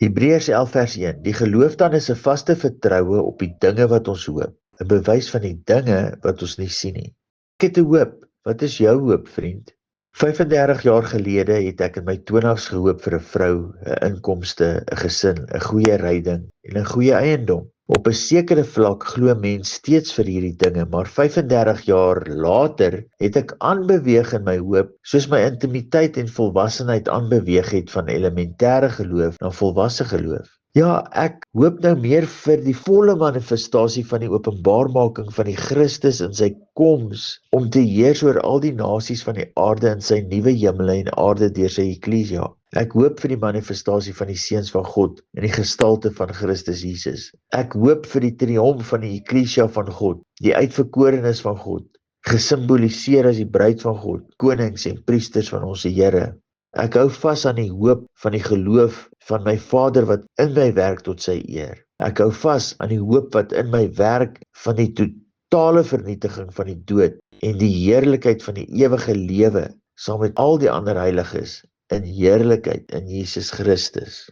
Hebreërs 11 vers 1. Die geloof dan is 'n vaste vertroue op die dinge wat ons hoop, 'n bewys van die dinge wat ons nie sien nie. Ek het 'n hoop. Wat is jou hoop, vriend? 35 jaar gelede het ek in my 20's gehoop vir 'n vrou, 'n inkomste, 'n gesin, 'n goeie ryding en 'n goeie eiendom. Op 'n sekere vlak glo mens steeds vir hierdie dinge, maar 35 jaar later het ek aanbeweeg in my hoop, soos my intimiteit en volwassenheid aanbeweeg het van elementêre geloof na volwasse geloof. Ja, ek hoop nou meer vir die volle manifestasie van die openbaarmaking van die Christus in sy koms om te heers oor al die nasies van die aarde in sy nuwe hemele en aarde deur sy eklesia. Ek hoop vir die manifestasie van die seuns van God in die gestalte van Christus Jesus. Ek hoop vir die triomf van die eklesia van God, die uitverkorenes van God, gesimboliseer as die bruid van God, konings en priesters van ons Here. Ek hou vas aan die hoop van die geloof van my Vader wat in my werk tot sy eer. Ek hou vas aan die hoop wat in my werk van die totale vernietiging van die dood en die heerlikheid van die ewige lewe saam met al die ander heiliges in heerlikheid in Jesus Christus.